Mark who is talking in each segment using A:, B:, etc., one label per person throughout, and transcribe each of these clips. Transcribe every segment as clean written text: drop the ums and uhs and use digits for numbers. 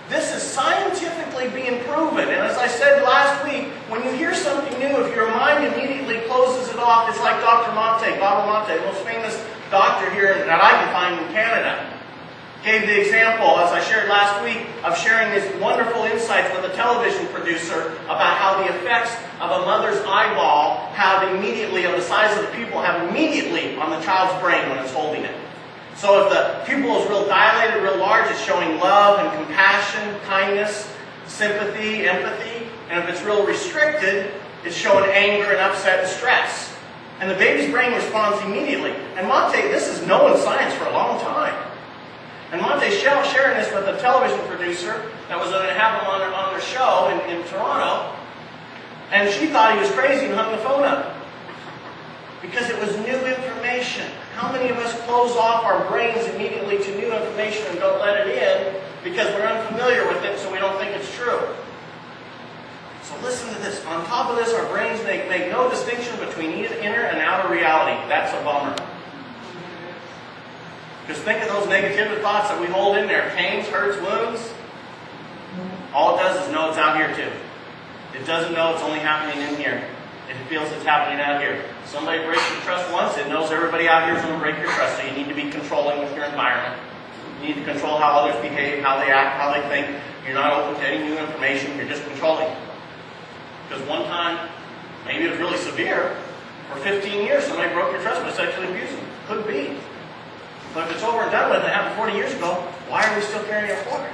A: This is scientifically being proven. And as I said last week, when you hear something new, if your mind immediately closes it off, it's like Dr. Monte, the most famous doctor here that I can find in Canada, gave the example, as I shared last week, of sharing his wonderful insights with a television producer about how the effects of a mother's eyeball have immediately, of the size of the pupil, have immediately on the child's brain when it's holding it. So if the pupil is real dilated, real large, it's showing love and compassion, kindness, sympathy, empathy. And if it's real restricted, it's showing anger and upset and stress. And the baby's brain responds immediately. And Monte, this is known in science for a long time. And Monte's sharing this with a television producer that was going to have him on their show in Toronto. And she thought he was crazy and hung the phone up. Because it was new information. How many of us close off our brains immediately to new information and don't let it in because we're unfamiliar with it, so we don't think it's true? So listen to this. On top of this, our brains make no distinction between inner and outer reality. That's a bummer. Because think of those negative thoughts that we hold in there. Pains, hurts, wounds. All it does is know it's out here too. It doesn't know it's only happening in here. It feels it's happening out here. Somebody breaks your trust once, it knows everybody out here is going to break your trust. So you need to be controlling with your environment. You need to control how others behave, how they act, how they think. You're not open to any new information. You're just controlling. Because one time, maybe it was really severe. For 15 years, somebody broke your trust by sexually abusing. Could be. But if it's over and done with, it happened 40 years ago, why are we still carrying it forward?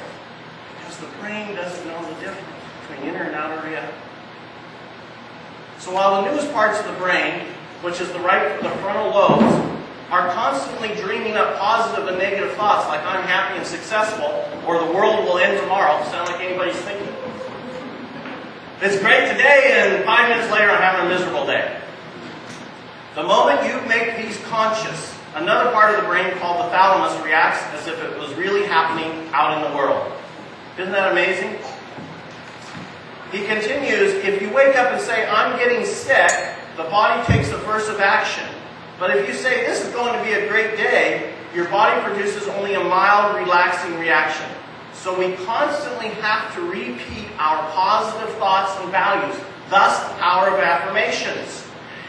A: Because the brain doesn't know the difference between inner and outer reality. So while the newest parts of the brain, which is the frontal lobes, are constantly dreaming up positive and negative thoughts like I'm happy and successful, or the world will end tomorrow, sound like anybody's thinking. It's great today, and 5 minutes later I'm having a miserable day. The moment you make these conscious, another part of the brain called the thalamus reacts as if it was really happening out in the world. Isn't that amazing? He continues, if you wake up and say, I'm getting sick, the body takes aversive action. But if you say, this is going to be a great day, your body produces only a mild, relaxing reaction. So we constantly have to repeat our positive thoughts and values, thus the power of affirmations.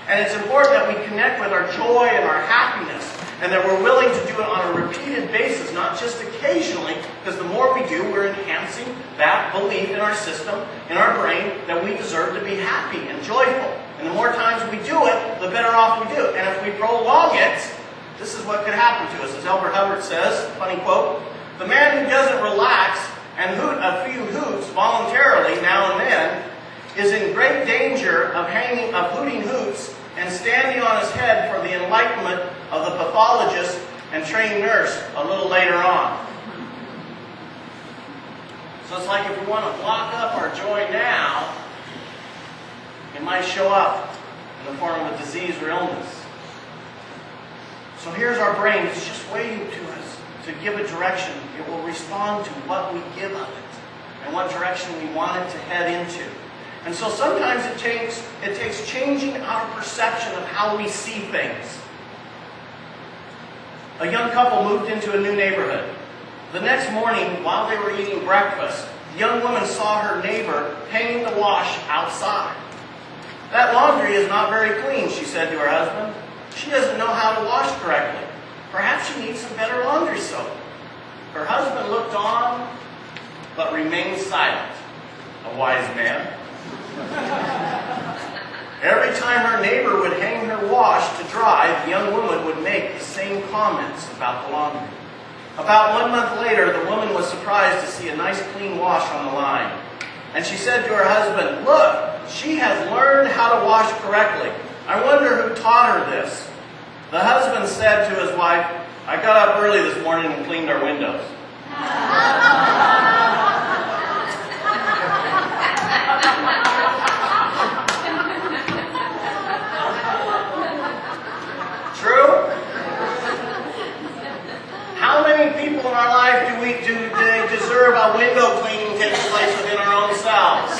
A: And it's important that we connect with our joy and our happiness, and that we're willing to do it on a repeated basis, not just occasionally, because the more we do, we're enhancing that belief in our system, in our brain, that we deserve to be happy and joyful. And the more times we do it, the better off we do it. And if we prolong it, this is what could happen to us. As Elbert Hubbard says, funny quote, the man who doesn't relax and hoot a few hoots voluntarily now and then is in great danger of hooting hoots and standing on his head for the enlightenment of the pathologist and trained nurse a little later on. So it's like if we want to block up our joy now, it might show up in the form of a disease or illness. So here's our brain. It's just waiting to us to give a direction. It will respond to what we give of it and what direction we want it to head into. And so sometimes it takes changing our perception of how we see things. A young couple moved into a new neighborhood. The next morning, while they were eating breakfast, the young woman saw her neighbor hanging the wash outside. That laundry is not very clean, she said to her husband. She doesn't know how to wash correctly. Perhaps she needs some better laundry soap. Her husband looked on, but remained silent. A wise man. Every time her neighbor would hang her wash to dry, the young woman would make the same comments about the laundry. About 1 month later, the woman was surprised to see a nice clean wash on the line. And she said to her husband, look, she has learned how to wash correctly. I wonder who taught her this. The husband said to his wife, I got up early this morning and cleaned our windows. True? How many people in our life do they deserve a window cleaning takes place within our own selves?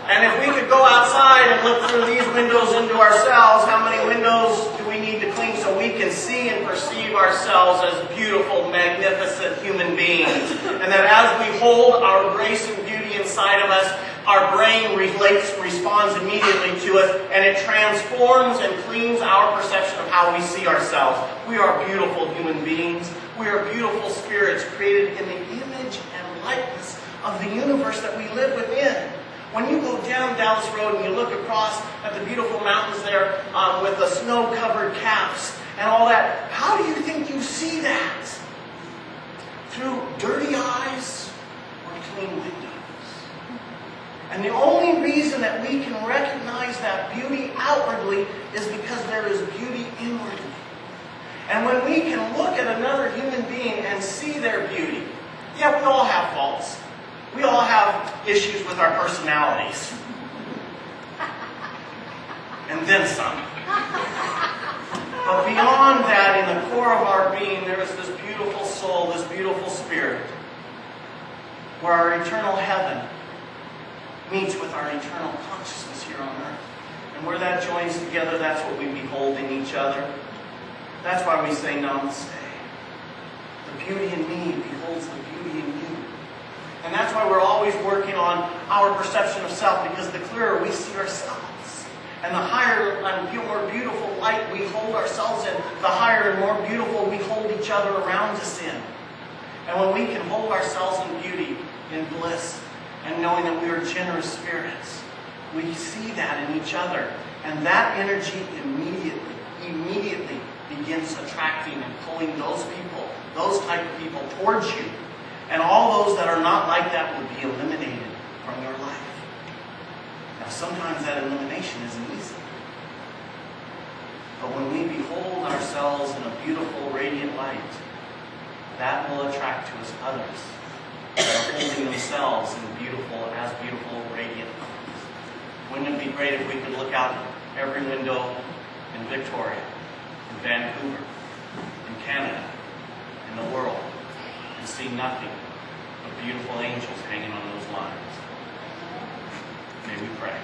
A: And if we could go outside and look through these windows into ourselves, how many windows do we need to clean so we can see and perceive ourselves as beautiful, magnificent human beings. And that as we hold our grace and beauty inside of us, our brain responds immediately to it, and it transforms and cleans our perception of how we see ourselves. We are beautiful human beings. We are beautiful spirits created in the image and likeness of the universe that we live within. When you go down Dallas Road and you look across at the beautiful mountains there with the snow-covered caps and all that, how do you think you see that? Through dirty eyes or clean windows? And the only reason that we can recognize that beauty outwardly is because there is beauty inwardly. And when we can look at another human being and see their beauty, yeah, we all have faults. We all have issues with our personalities. And then some. But beyond that, in the core of our being, there is this beautiful soul, this beautiful spirit, where our eternal heaven meets with our eternal consciousness here on earth. And where that joins together, that's what we behold in each other. That's why we say namaste. The beauty in me beholds the beauty in you. And that's why we're always working on our perception of self, because the clearer we see ourselves, and the higher and more beautiful light we hold ourselves in, the higher and more beautiful we hold each other around us in. And when we can hold ourselves in beauty, in bliss, and knowing that we are generous spirits, we see that in each other. And that energy immediately begins attracting and pulling those people, those type of people towards you. And all those that are not like that will be eliminated from your life. Now sometimes that elimination isn't easy. But when we behold ourselves in a beautiful, radiant light, that will attract to us others that are holding themselves in as beautiful, radiant lights. Wouldn't it be great if we could look out every window in Victoria, in Vancouver, in Canada, in the world, and see nothing but beautiful angels hanging on those lines? May we pray.